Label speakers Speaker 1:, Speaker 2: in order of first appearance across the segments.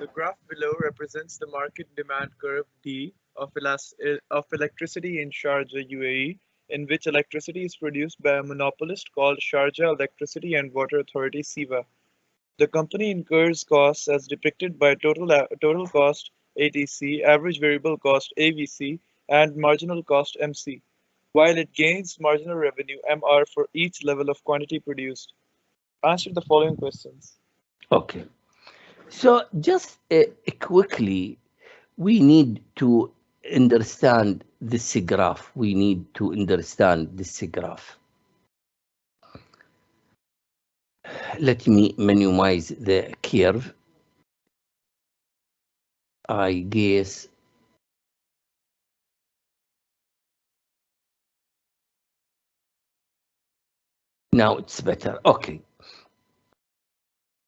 Speaker 1: The graph below represents the market demand curve D of electricity in Sharjah, UAE, in which electricity is produced by a monopolist called Sharjah Electricity and Water Authority (SEWA). The company incurs costs as depicted by total cost (ATC), average variable cost (AVC), and marginal cost (MC), while it gains marginal revenue (MR) for each level of quantity produced. Answer the following questions.
Speaker 2: Okay. So just quickly, we need to understand this graph. We need to understand this graph. Let me minimize the curve. I guess now it's better. Okay.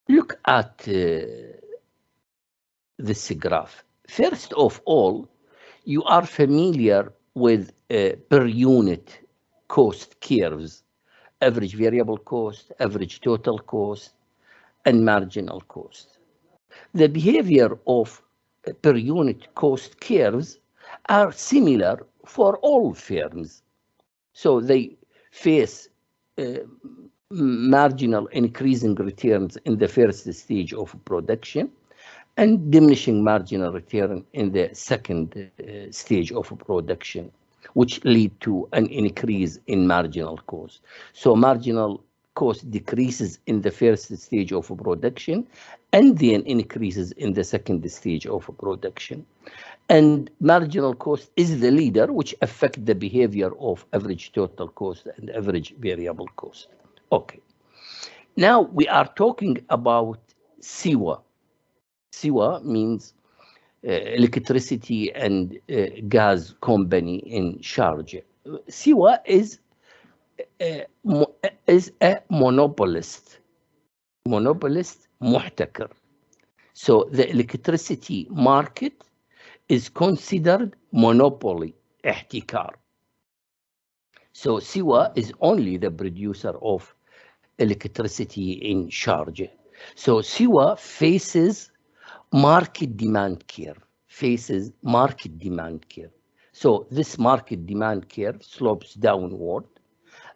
Speaker 2: Look at this graph. First of all, you are familiar with per unit cost curves, average variable cost, average total cost, and marginal cost. The behavior of per unit cost curves are similar for all firms. So they face marginal increasing returns in the first stage of production and diminishing marginal return in the second stage of production, which lead to an increase in marginal cost. So marginal cost decreases in the first stage of production and then increases in the second stage of production. And marginal cost is the leader, which affects the behavior of average total cost and average variable cost. Okay. Now we are talking about SEWA. SEWA means electricity and gas company in Sharjah. SEWA is a monopolist محتكر. So the electricity market is considered monopoly احتكار. So SEWA is only the producer of electricity in Sharjah. So SEWA faces market demand curve. So this market demand curve slopes downward.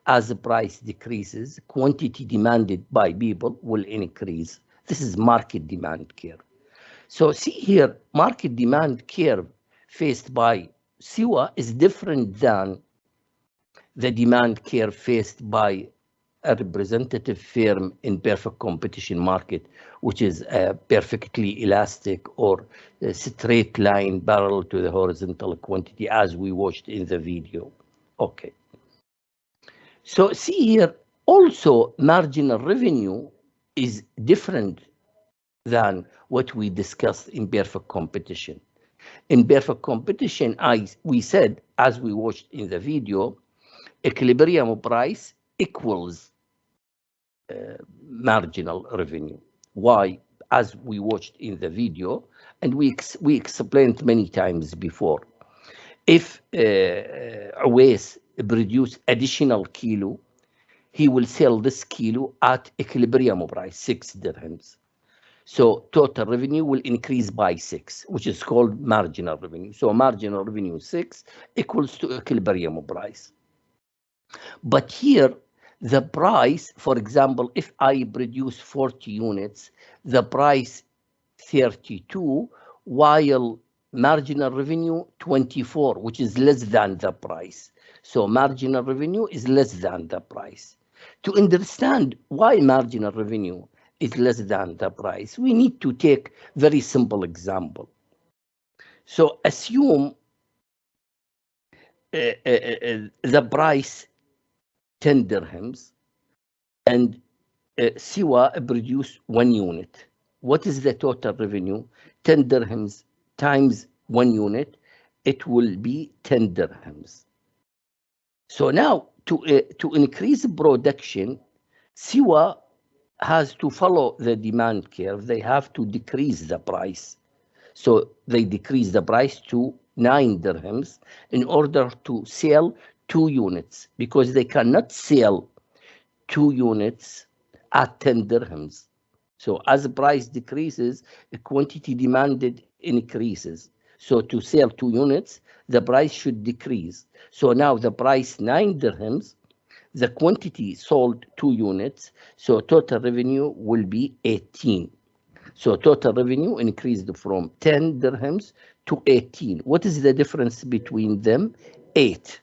Speaker 2: As the price decreases, quantity demanded by people will increase. This is market demand curve. So see here, market demand curve faced by SEWA is different than the demand curve faced by a representative firm in perfect competition market, which is a perfectly elastic or a straight line parallel to the horizontal quantity as we watched in the video. Okay. So see here, also marginal revenue is different than what we discussed in perfect competition. In perfect competition, we said, as we watched in the video, equilibrium price equals marginal revenue. Why? As we watched in the video, and we explained many times before. If Awais produce additional kilo, he will sell this kilo at equilibrium price, 6 dirhams. So total revenue will increase by 6, which is called marginal revenue. So marginal revenue 6 equals to equilibrium price. But here, the price, for example, if I produce 40 units, the price 32, while marginal revenue 24, which is less than the price. So marginal revenue is less than the price. To understand why marginal revenue is less than the price, we need to take very simple example. So assume the price 10 dirhams and SEWA produce 1 unit. What is the total revenue? 10 dirhams times 1 unit, it will be 10 dirhams. So now to increase production, SEWA has to follow the demand curve. They have to decrease the price. So they decrease the price to 9 dirhams in order to sell 2 units, because they cannot sell 2 units at 10 dirhams. So as the price decreases, the quantity demanded increases. So to sell 2 units, the price should decrease. So now the price 9 dirhams, the quantity sold 2 units, so total revenue will be 18. So total revenue increased from 10 dirhams to 18. What is the difference between them? 8.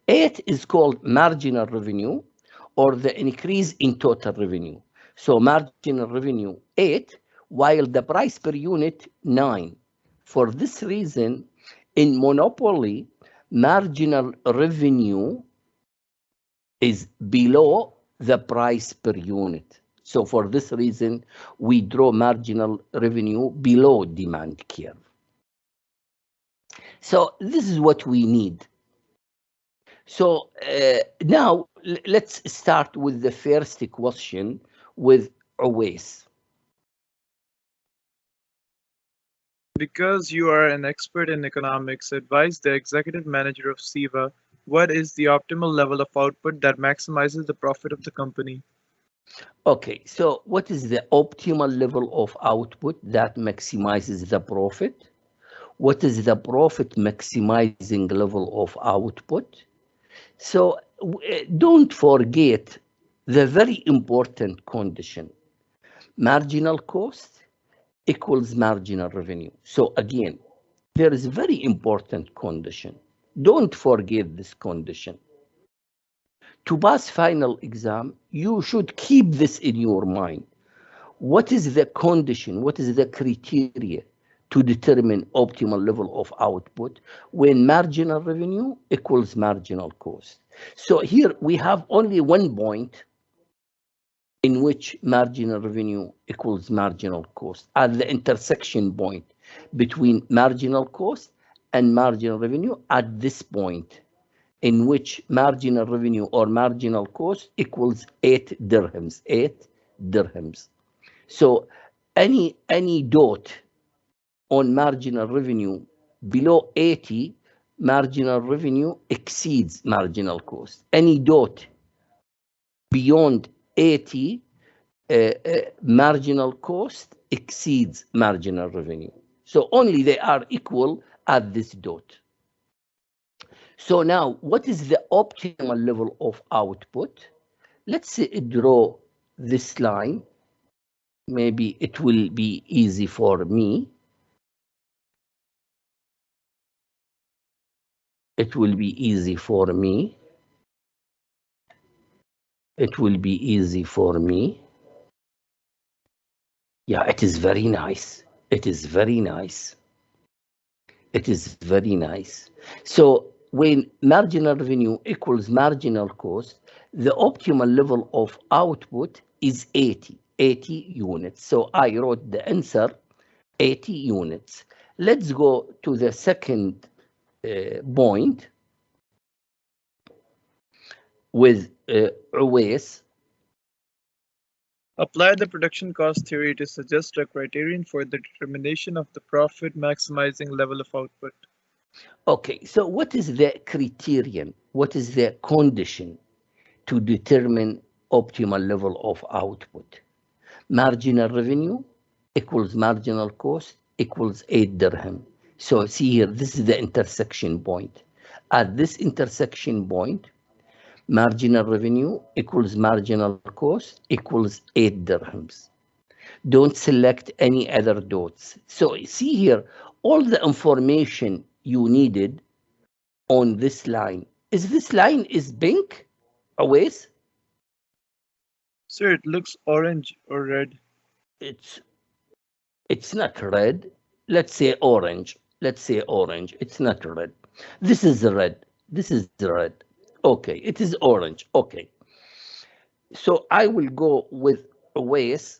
Speaker 2: 8 is called marginal revenue, or the increase in total revenue. So marginal revenue 8, while the price per unit 9. For this reason, in monopoly, marginal revenue is below the price per unit. So for this reason, we draw marginal revenue below demand curve. So this is what we need. So now let's start with the first question with Awais.
Speaker 1: Because you are an expert in economics, advise the executive manager of SIVA what is the optimal level of output that maximizes the profit of the company.
Speaker 2: Okay, so what is the optimal level of output that maximizes the profit? What is the profit maximizing level of output? So don't forget the very important condition. Marginal cost equals marginal revenue. So again, there is a very important condition. Don't forget this condition. To pass final exam, you should keep this in your mind. What is the condition? What is the criteria to determine optimal level of output when marginal revenue equals marginal cost? So here we have only one point in which marginal revenue equals marginal cost at the intersection point between marginal cost and marginal revenue at this point, in which marginal revenue or marginal cost equals 8 dirhams, 8 dirhams. So any dot on marginal revenue below 80, marginal revenue exceeds marginal cost. Any dot beyond 80, marginal cost exceeds marginal revenue. So only they are equal at this dot. So now, what is the optimal level of output? Let's draw this line. Maybe it will be easy for me. It will be easy for me. It will be easy for me. Yeah, it is very nice. It is very nice. It is very nice. So when marginal revenue equals marginal cost, the optimal level of output is 80 units. So I wrote the answer 80 units. Let's go to the second point with Uwais.
Speaker 1: Apply the production cost theory to suggest a criterion for the determination of the profit maximizing level of output.
Speaker 2: Okay, so what is the criterion? What is the condition to determine optimal level of output? Marginal revenue equals marginal cost equals 8 dirham. So see here, this is the intersection point. At this intersection point, marginal revenue equals marginal cost equals 8 dirhams. Don't select any other dots. So see here, all the information you needed on this line. Is this line is pink? Always?
Speaker 1: Sir, it looks orange or red.
Speaker 2: It's not red. Let's say orange. Let's say orange. It's not red. This is red. This is red. Okay, it is orange. Okay. So I will go with Awais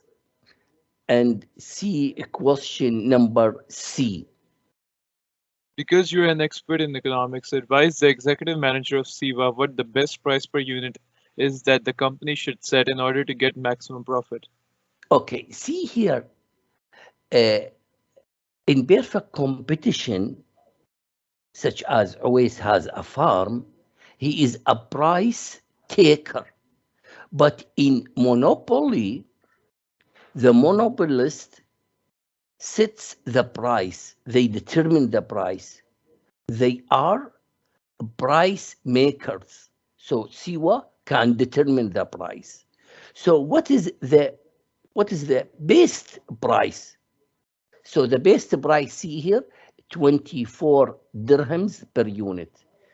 Speaker 2: and see question number C.
Speaker 1: Because you're an expert in economics, advise the executive manager of SIVA what the best price per unit is that the company should set in order to get maximum profit.
Speaker 2: Okay, see here, in perfect competition, such as Awais has a farm, he is a price taker. But in monopoly, The monopolist sets the price. They determine the price. They are price makers. So Siwa can determine the price. So what is the best price? So the best price, see here, 24 dirhams per unit.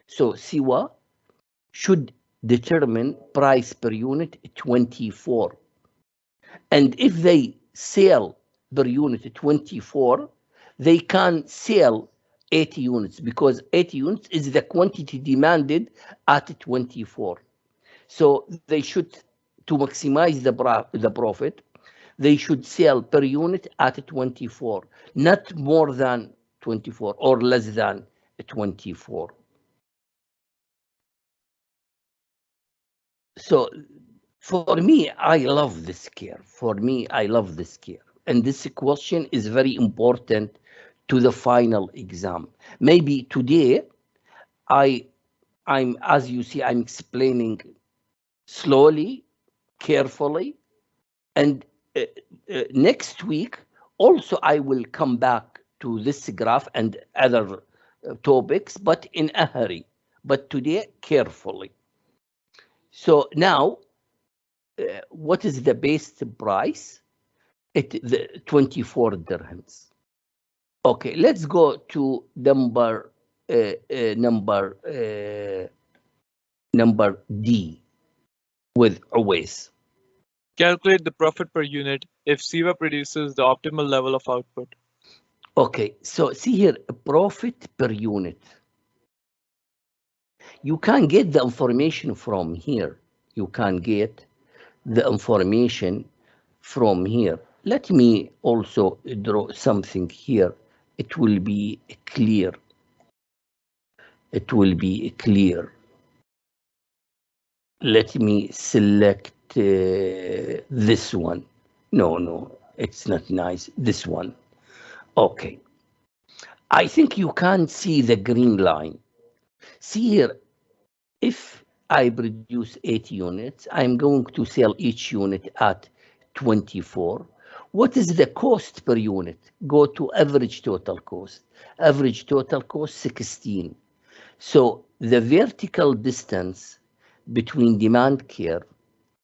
Speaker 2: So Siwa should determine price per unit 24. And if they sell per unit 24, they can sell 80 units because 80 units is the quantity demanded at 24. So they should, to maximize the profit, they should sell per unit at 24, not more than 24 or less than 24. So for me, I love this care. For me, I love this care. And this question is very important to the final exam. Maybe today, I'm, as you see, I'm explaining slowly, carefully, and next week, also I will come back to this graph and other topics, but in a hurry. But today, carefully. So now, what is the best price? The 24 dirhams. Okay, let's go to number D with Uwais.
Speaker 1: Calculate the profit per unit if Siva produces the optimal level of output.
Speaker 2: Okay, so see here, profit per unit. You can get the information from here. You can get the information from here. Let me also draw something here. It will be clear. It will be clear. Let me select this one. No, it's not nice. This one. Okay. I think you can see the green line. See here, if I produce 80 units, I'm going to sell each unit at 24. What is the cost per unit? Go to average total cost. Average total cost 16. So the vertical distance between demand curve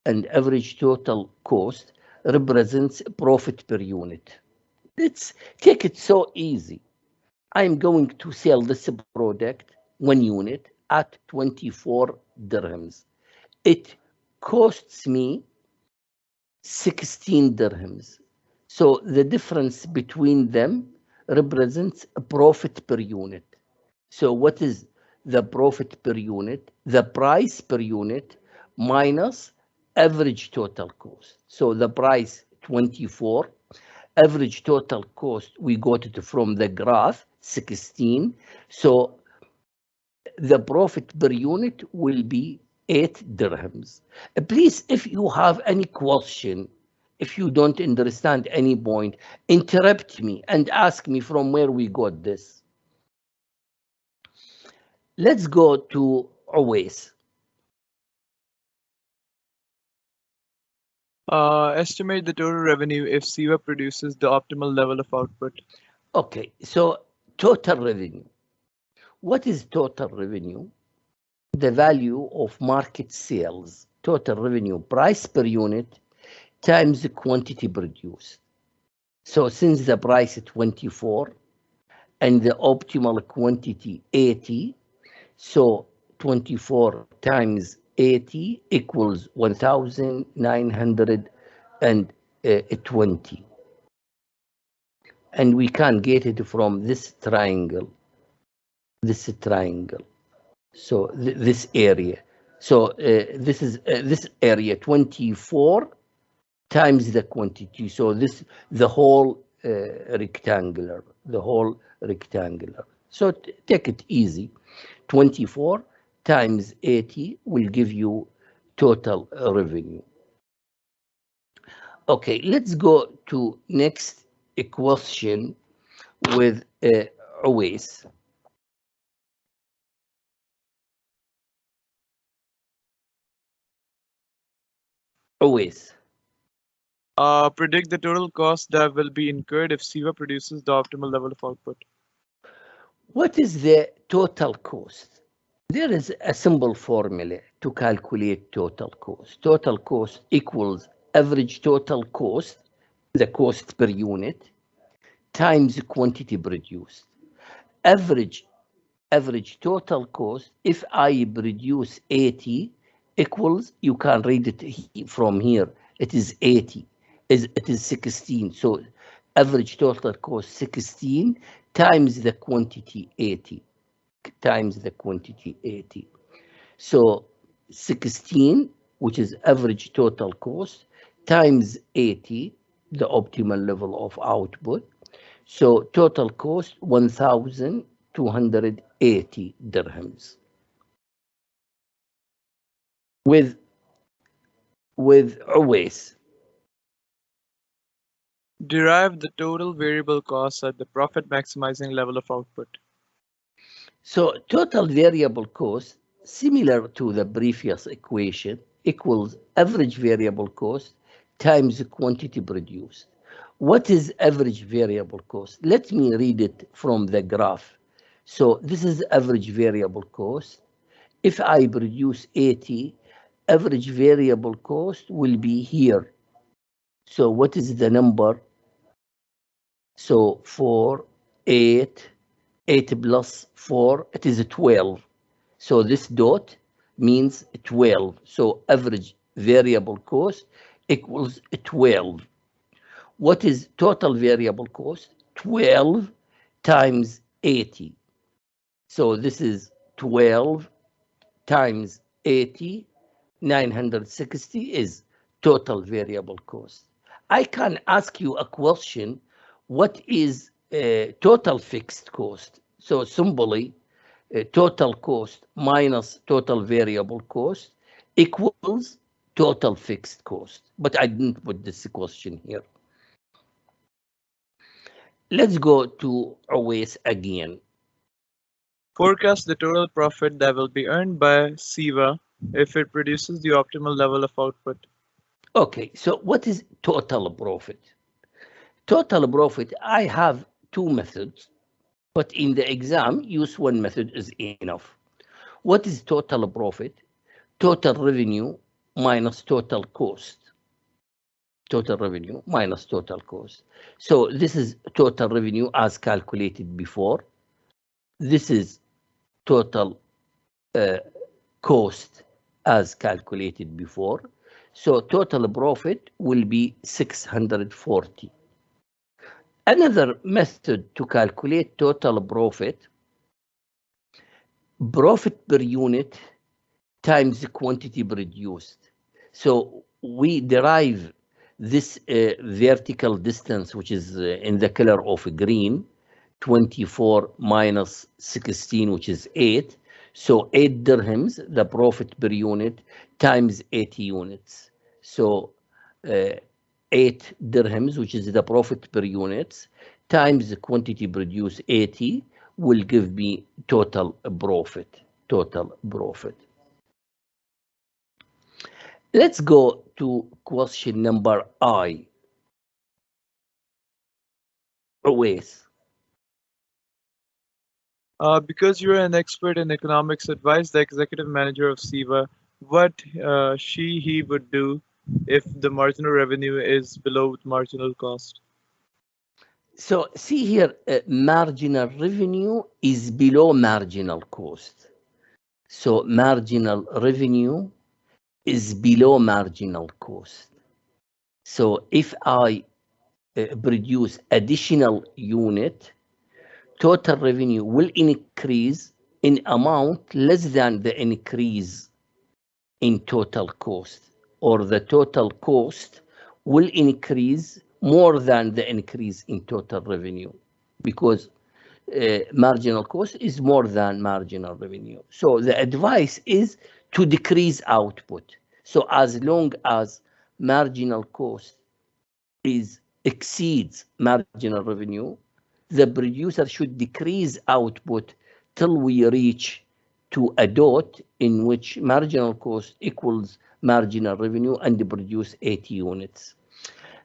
Speaker 2: and average total cost represents profit per unit. Let's take it so easy. I'm going to sell this product, 1 unit, at 24 dirhams. It costs me 16 dirhams. So the difference between them represents a profit per unit. So what is the profit per unit? The price per unit minus average total cost. So the price 24, average total cost, we got it from the graph 16. So the profit per unit will be 8 dirhams. Please, if you have any question, if you don't understand any point, interrupt me and ask me from where we got this. Let's go to Uwais.
Speaker 1: Estimate the total revenue if Siva produces the optimal level of output.
Speaker 2: Okay, so total revenue. What is total revenue? The value of market sales, total revenue, price per unit times the quantity produced. So since the price is 24 and the optimal quantity 80, so 24 times 80 equals 1920. And we can get it from this triangle. So this area. So this is this area 24 times the quantity. So this the whole rectangular. So take it easy. 24 times 80 will give you total revenue. Okay, let's go to next question with Uwais. Uwais.
Speaker 1: Predict the total cost that will be incurred if SIVA produces the optimal level of output.
Speaker 2: What is the total cost? There is a simple formula to calculate total cost. Total cost equals average total cost, the cost per unit, times quantity produced. Average total cost, if I produce 80, equals, you can read it from here, it is 80, it is 16. So average total cost 16 times the quantity 80, times the quantity 80. So 16, which is average total cost, times 80, the optimal level of output. So total cost 1,280 dirhams. With always.
Speaker 1: Derive the total variable costs at the profit maximizing level of output.
Speaker 2: So total variable cost, similar to the previous equation, equals average variable cost times the quantity produced. What is average variable cost? Let me read it from the graph. So this is average variable cost. If I produce 80, average variable cost will be here. So what is the number? So 4, 8, 8 plus 4, it is 12. So this dot means 12. So average variable cost equals 12. What is total variable cost? 12 times 80. So this is 12 times 80, 960 is total variable cost. I can ask you a question, what is total fixed cost? So simply, total cost minus total variable cost equals total fixed cost. But I didn't put this question here. Let's go to Awais again.
Speaker 1: Forecast the total profit that will be earned by SIVA if it produces the optimal level of output.
Speaker 2: Okay, so what is total profit? Total profit, I have two methods, but in the exam, use one method is enough. What is total profit? Total revenue minus total cost. Total revenue minus total cost. So this is total revenue as calculated before. This is total cost as calculated before. So total profit will be 640. Another method to calculate total profit per unit times the quantity produced. So we derive this vertical distance, which is in the color of green, 24 minus 16, which is 8. So 8 dirhams, the profit per unit, times 80 units. So 8 dirhams, which is the profit per unit, times the quantity produced, 80, will give me total profit. Total profit. Let's go to question number I. Always.
Speaker 1: Because you're an expert in economics, advise the executive manager of SIVA what he would do if the marginal revenue is below marginal cost.
Speaker 2: So see here, marginal revenue is below marginal cost. So marginal revenue is below marginal cost. So if I produce additional unit, total revenue will increase in amount less than the increase in total cost, or the total cost will increase more than the increase in total revenue, because marginal cost is more than marginal revenue. So the advice is to decrease output. So as long as marginal cost exceeds marginal revenue, the producer should decrease output till we reach to a dot in which marginal cost equals marginal revenue and produce 80 units.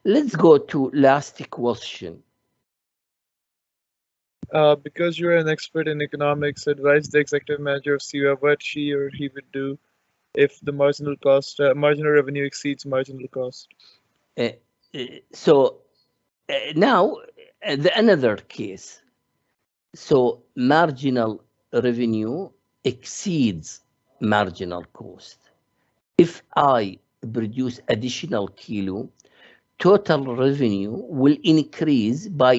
Speaker 2: Let's go to last question.
Speaker 1: Because you're an expert in economics, advise the executive manager of CUA what she or he would do if the marginal revenue exceeds marginal cost.
Speaker 2: Uh, so now another case. So marginal revenue exceeds marginal cost. If I produce additional kilo, total revenue will increase by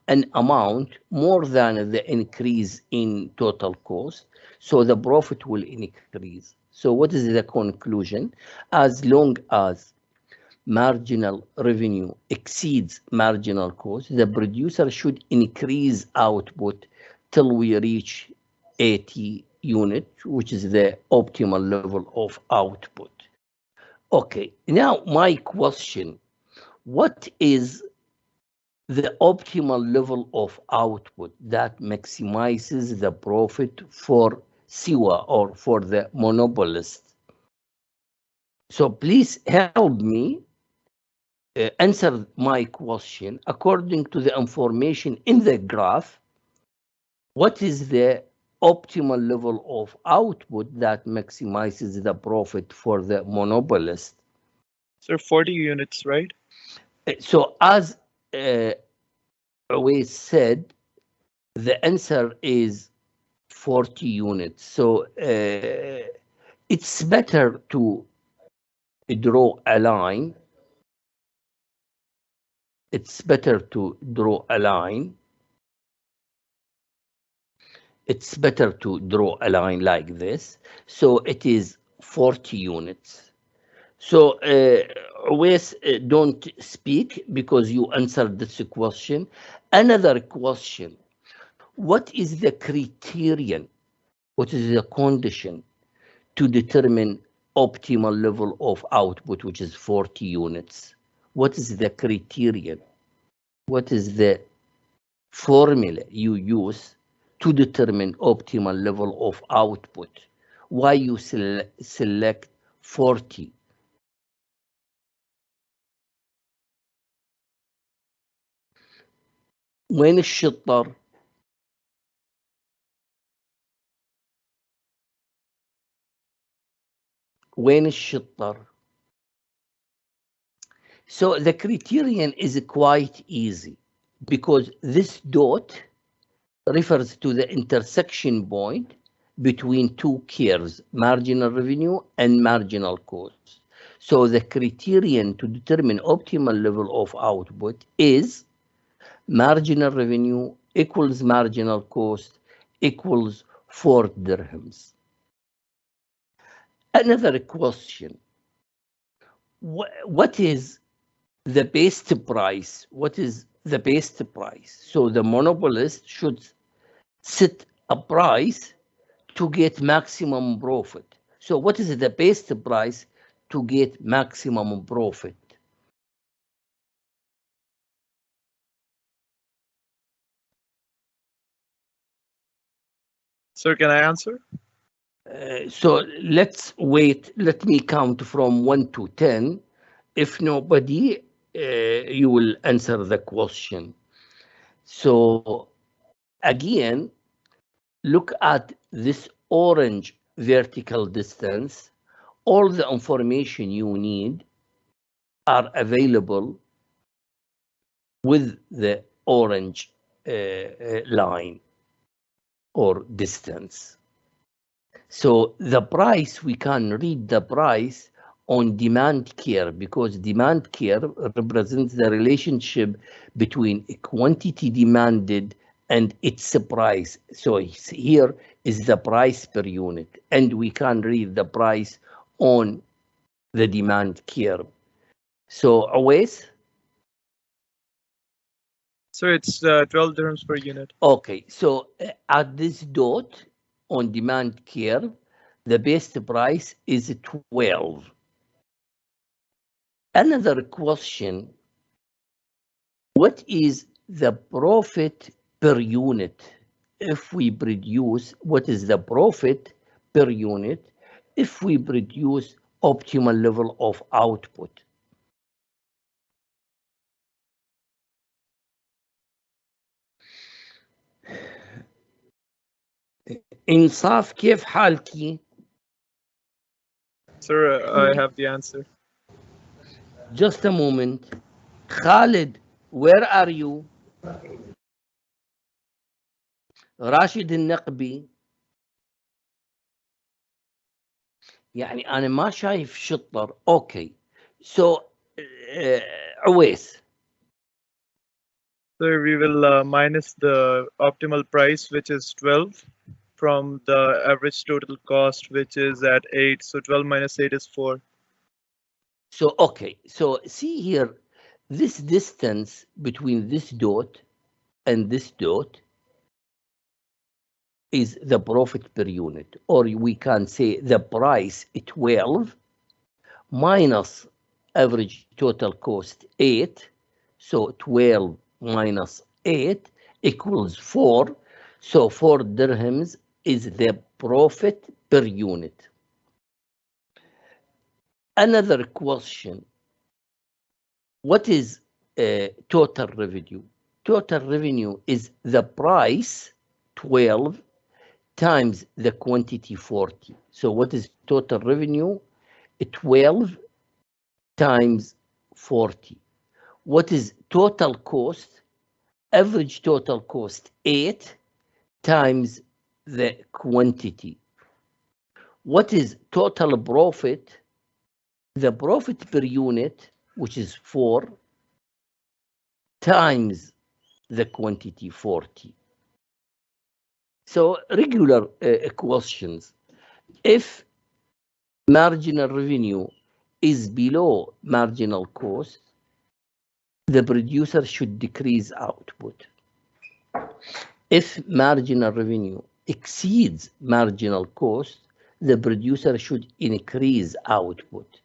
Speaker 2: an amount more than the increase in total cost. So the profit will increase. So what is the conclusion? As long as marginal revenue exceeds marginal cost, the producer should increase output till we reach 80 units, which is the optimal level of output. Okay, now my question, what is the optimal level of output that maximizes the profit for SIWA or for the monopolist? So please help me answer my question according to the information in the graph. What is the optimal level of output that maximizes the profit for the monopolist?
Speaker 1: So 40 units, right?
Speaker 2: So as we said, the answer is 40 units. So it's better to draw a line. It's better to draw a line. It's better to draw a line like this. So it is 40 units. So always don't speak because you answered this question. Another question, what is the criterion? What is the condition to determine optimal level of output, which is 40 units? What is the criterion? What is the formula you use to determine optimal level of output? Why you select 40? وين الشطر؟ وين الشطر؟ So the criterion is quite easy because this dot refers to the intersection point between two curves, marginal revenue and marginal cost. So the criterion to determine optimal level of output is marginal revenue equals marginal cost equals 4 dirhams. Another question, what is the best price? What is the best price? So the monopolist should set a price to get maximum profit. So what is the best price to get maximum profit?
Speaker 1: Sir, can I answer?
Speaker 2: So let's wait. Let me count from 1 to 10. If nobody, you will answer the question. So again, look at this orange vertical distance. All the information you need are available with the orange line or distance. So the price, we can read the price on demand curve because demand curve represents the relationship between quantity demanded and its price. So here is the price per unit, and we can read the price on the demand curve. So always.
Speaker 1: Sir, it's 12 dirhams per unit.
Speaker 2: Okay, so at this dot on demand curve, the best price is 12. Another question, what is the profit per unit? If we produce, what is the profit per unit if we produce optimal level of output? إنصاف كيف حالك؟
Speaker 1: Sir, I have the answer.
Speaker 2: Just a moment. Khalid, where are you? راشد النقبي. يعني أنا ما شايف شطر. Okay. So عويس.
Speaker 1: So we will minus the optimal price, which is 12, from the average total cost, which is at 8. So 12 minus 8 is 4.
Speaker 2: So, okay. So see here, this distance between this dot and this dot is the profit per unit, or we can say the price 12 minus average total cost 8. So 12 minus 8 equals 4. So 4 dirhams is the profit per unit. Another question, what is total revenue? Total revenue is the price 12 times the quantity 40. So what is total revenue? 12 times 40. What is total cost? Average total cost 8 times the quantity. What is total profit? The profit per unit, which is 4 times the quantity 40. So regular questions. If marginal revenue is below marginal cost, the producer should decrease output. If marginal revenue exceeds marginal cost, the producer should increase output.